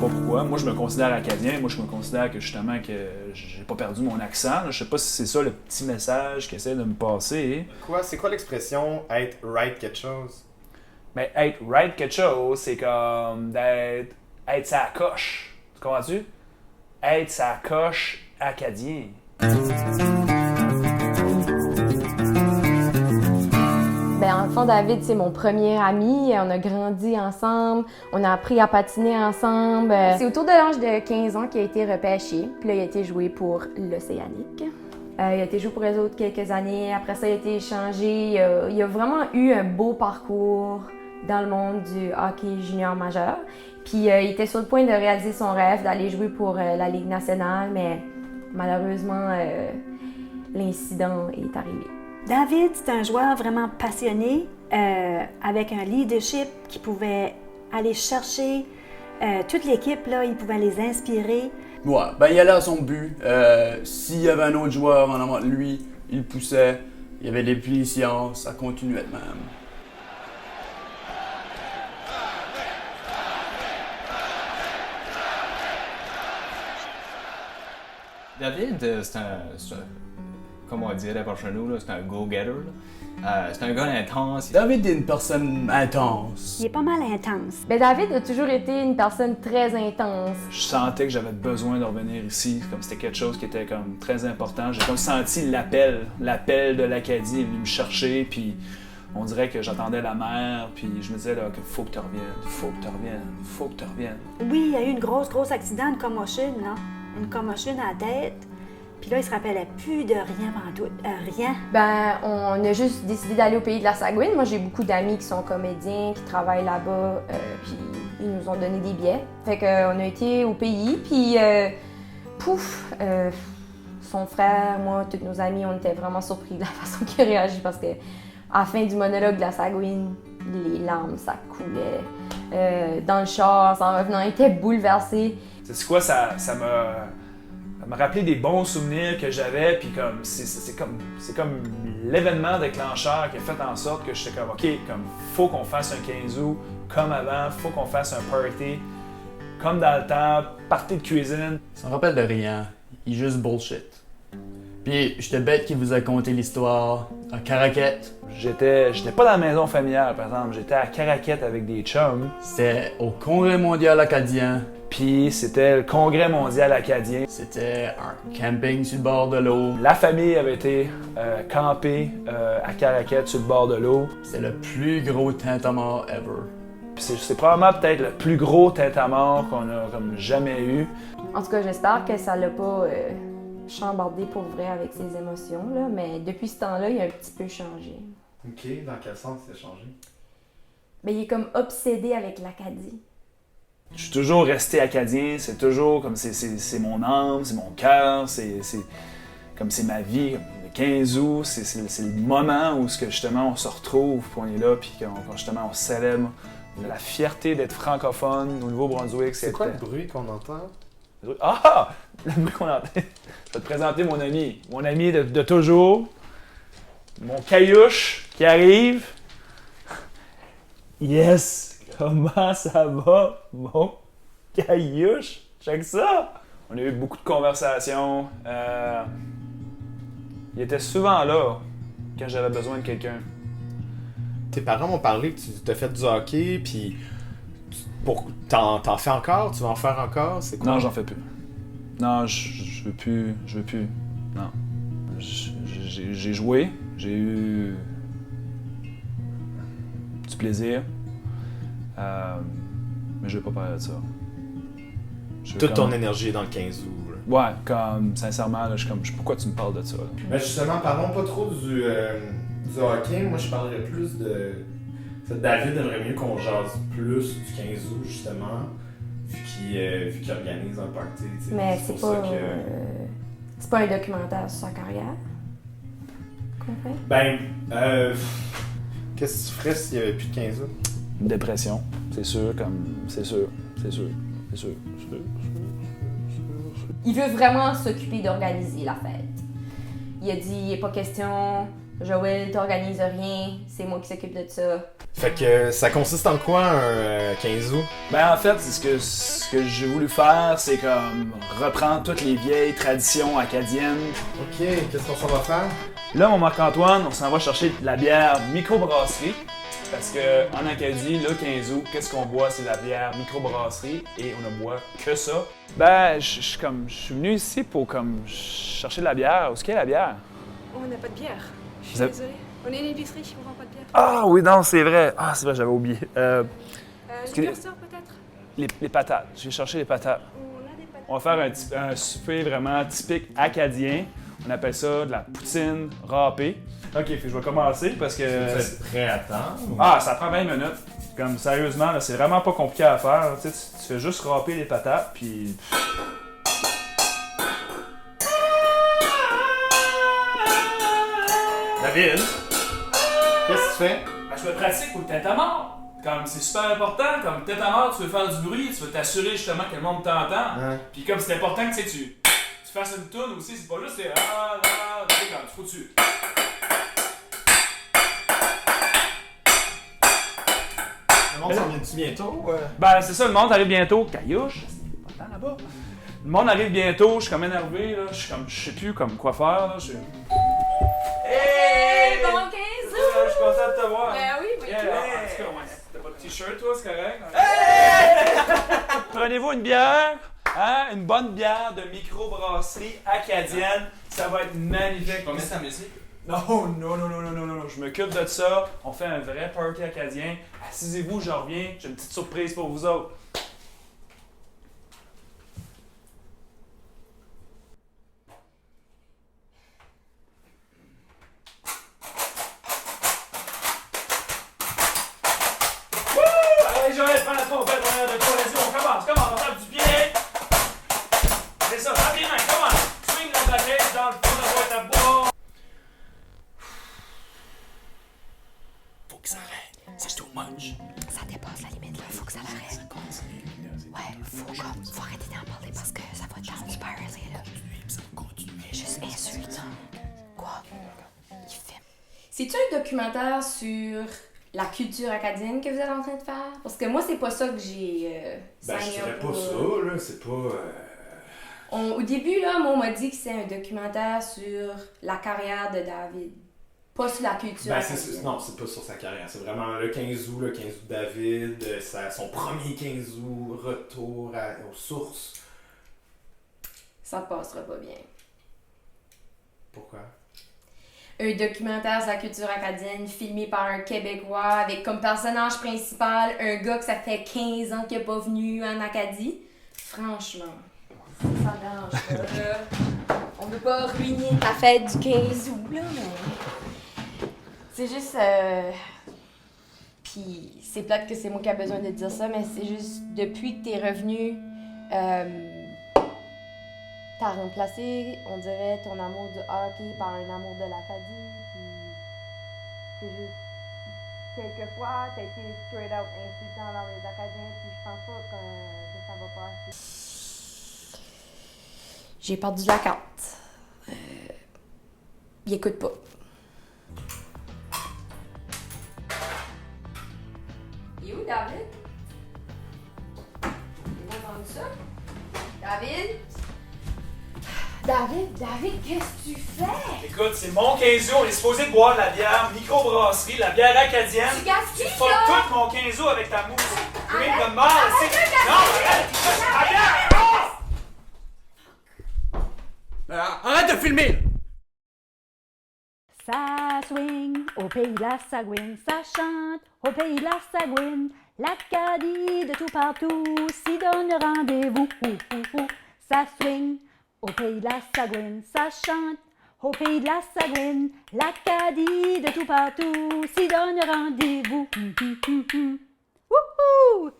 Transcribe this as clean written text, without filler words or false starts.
pas pourquoi. Moi, je me considère acadien. Moi, je me considère que justement que j'ai pas perdu mon accent. Là. Je sais pas si c'est ça le petit message qu'il essaie de me passer. C'est quoi l'expression « être right quelque chose » ? Mais être right quelque chose, c'est comme d'être sa coche. Tu comprends-tu? Être sa coche acadien. En fond, David, c'est mon premier ami. On a grandi ensemble. On a appris à patiner ensemble. C'est autour de l'âge de 15 ans qu'il a été repêché. Puis là, il a été joué pour l'Océanique. Il a été joué pour les autres quelques années. Après ça, il a été échangé. Il a vraiment eu un beau parcours dans le monde du hockey junior majeur. Puis il était sur le point de réaliser son rêve d'aller jouer pour la Ligue nationale, mais malheureusement, l'incident est arrivé. David, c'est un joueur vraiment passionné, avec un leadership qui pouvait aller chercher toute l'équipe, là, il pouvait les inspirer. Ouais, il allait à son but. S'il y avait un autre joueur en avant de lui, il poussait, il y avait des punitions, ça continuait de même. David, c'est un comme on dirait par chez nous, c'est un go-getter. C'est un gars intense. David est une personne intense. Il est pas mal intense. David a toujours été une personne très intense. Je sentais que j'avais besoin de revenir ici, comme c'était quelque chose qui était comme très important. J'ai comme senti l'appel de l'Acadie est venu me chercher, puis on dirait que j'attendais la mer, puis je me disais là qu'il faut que tu reviennes, faut que tu reviennes. Oui, il y a eu une grosse accident, une commotion, là. Une commotion à la tête. Puis là, il se rappelait plus de rien pantoute, rien. On a juste décidé d'aller au pays de la Saguine. Moi, j'ai beaucoup d'amis qui sont comédiens, qui travaillent là-bas, puis ils nous ont donné des billets. Fait qu'on a été au pays, puis son frère, moi, tous nos amis, on était vraiment surpris de la façon qu'il a réagi parce que à la fin du monologue de la Saguine, les larmes, ça coulait. Dans le char, en revenant, il était bouleversé. C'est quoi, ça m'a rappelé des bons souvenirs que j'avais, puis comme c'est comme l'événement déclencheur qui a fait en sorte que j'étais comme OK, comme faut qu'on fasse un 15 août comme avant, faut qu'on fasse un party comme dans le temps, party de cuisine. Ça me rappelle de rien, il est juste bullshit. Puis j'étais bête qu'il vous a conté l'histoire à Caraquette. J'étais pas dans la maison familiale, par exemple, j'étais à Caraquette avec des chums. C'était au Congrès mondial acadien. Puis c'était le Congrès mondial acadien. C'était un camping sur le bord de l'eau. La famille avait été campée à Caraquette sur le bord de l'eau. C'est le plus gros tintamarre ever. Puis c'est probablement peut-être le plus gros tintamarre qu'on a comme jamais eu. En tout cas, j'espère que ça l'a pas chambardé pour vrai avec ses émotions, là, mais depuis ce temps-là, il a un petit peu changé. OK, dans quel sens il a changé? Il est comme obsédé avec l'Acadie. Je suis toujours resté acadien, c'est toujours comme c'est mon âme, c'est mon cœur, c'est comme c'est ma vie. Le 15 août, c'est le moment où justement on se retrouve, puis on est là, puis justement on célèbre la fierté d'être francophone au Nouveau-Brunswick. C'est quoi le bruit qu'on entend? Ah! Le bruit qu'on entend. Je vais te présenter mon ami de toujours, mon caillouche qui arrive. Yes! Comment ça va, mon caillouche? Check ça! On a eu beaucoup de conversations. Il était souvent là quand j'avais besoin de quelqu'un. Tes parents m'ont parlé que tu t'as fait du hockey, puis t'en fais encore? Tu vas en faire encore? C'est quoi? Non, j'en fais plus. Non, je veux plus. Non. J'ai joué, j'ai eu du plaisir. Mais je veux pas parler de ça. Toute ton énergie est dans le 15 août. Là. Ouais, comme sincèrement, là, je suis comme pourquoi tu me parles de ça? Là? Ben justement, parlons pas trop du hockey. Moi, je parlerais plus de. David aimerait mieux qu'on jase plus du 15 août, justement, vu qu'il organise un party. Mais c'est pas, c'est pas un documentaire sur sa carrière qu'on fait? Qu'est-ce que tu ferais s'il n'y avait plus de 15 août? Une dépression, c'est sûr. Il veut vraiment s'occuper d'organiser la fête. Il a dit, il n'est pas question Joël, t'organises rien, c'est moi qui s'occupe de ça. Fait que ça consiste en quoi un 15 août? Ben en fait, ce que j'ai voulu faire, c'est comme reprendre toutes les vieilles traditions acadiennes. Ok, qu'est-ce qu'on s'en va faire? Là, mon Marc-Antoine, on s'en va chercher de la bière microbrasserie. Parce que en Acadie, le 15 août, qu'est-ce qu'on boit? C'est de la bière microbrasserie et on ne boit que ça. Ben, je suis venu ici pour comme chercher de la bière. Où est-ce qu'il y a la bière? On n'a pas de bière. Je suis Vous avez- désolée. On est une épicerie, on vend pas de bière. Ah oui, non, c'est vrai. Ah, c'est vrai, j'avais oublié. que- Liqueur store peut-être? Les patates. J'ai cherché les patates. On a des patates. On va faire un souper vraiment typique acadien. On appelle ça de la poutine râpée. OK, fait que je vais commencer parce que... Vous êtes prêts à temps? Ah, ça prend 20 minutes. Comme sérieusement, là, c'est vraiment pas compliqué à faire. Tu sais, tu fais juste râper les patates, puis... David, Qu'est-ce que tu fais? ben, je me pratique pour le tête à mort. Comme c'est super important, comme tête à mort, tu veux faire du bruit, tu veux t'assurer justement que le monde t'entend. Hein? Puis comme c'est important que tu sais, tu fasses une toune aussi, c'est pas juste c'est tu sais, comme tu faut dessus. Le monde s'en vient-tu bientôt? Ben c'est ça, le monde arrive bientôt. Caillouche, c'est pas tant là-bas. Le monde arrive bientôt, je suis comme énervé, là. Je sais plus comme quoi faire, là. Hey, bon 15 Je suis content de te voir. Ben oui, oui. Yeah, en tout cas, ouais. T'as pas de t-shirt, toi, c'est correct? Prenez-vous une bière, hein? Une bonne bière de microbrasserie acadienne. Ça va être magnifique. On met sa musique. Non, je m'occupe de ça. On fait un vrai party acadien. Assisez-vous, je reviens. J'ai une petite surprise pour vous autres. Allez, Joël, prends la trompette en arrière de toi. Vas-y, on commence, on tape du pied. C'est ça, tape les mains, commence. Swing la baguette dans le fond de la boîte à bois. Faut que ça arrête, c'est too much. Ça dépasse la limite, là, faut que ça l'arrête. Ouais, faut arrêter d'en parler parce que ça va down spiraler, là. Juste insultant. Quoi? Il fait. C'est-tu un documentaire sur la culture acadienne que vous êtes en train de faire? Parce que moi, c'est pas ça que j'ai Ben, je signé dirais up pas pour. ça, là. C'est pas... Au début, là, moi, on m'a dit que c'est un documentaire sur la carrière de David. Pas sur la culture Ben, acadienne. non, c'est pas sur sa carrière. C'est vraiment le 15 août, David. Son premier 15 août, retour aux sources. Ça passera pas bien. Pourquoi? Un documentaire sur la culture acadienne filmé par un Québécois avec comme personnage principal un gars que ça fait 15 ans qu'il n'est pas venu en Acadie. Franchement, ça dérange pas, là. On veut pas ruiner ta fête du 15 août, là, mais... C'est juste... Puis c'est plate que c'est moi qui a besoin de dire ça, mais c'est juste depuis que t'es revenu... T'as remplacé, on dirait, ton amour du hockey par un amour de l'Acadie, puis c'est juste... Quelquefois, t'as été straight out insultant envers les Acadiens, puis je pense pas que ça va pas assez. J'ai perdu la carte. Il écoute pas. Il est où, David? T'as entendu ça? David? David, qu'est-ce que tu fais? Écoute, c'est mon 15 août, on est supposé boire de la bière microbrasserie, la bière acadienne. Tu gaspilles, Tu fuck là? tout mon 15 août avec ta mousse. Cream Arrête, de mort, c'est... Non, arrête! La bière! Arrête de filmer! Ça swing au pays de la Sagouine, ça chante au pays de la Sagouine. L'Acadie de tout partout s'y donne rendez-vous. Ça swing au pays de la Sagouine, ça chante au pays de la Sagouine. L'Acadie de tout partout s'y donne rendez-vous. Wouhou!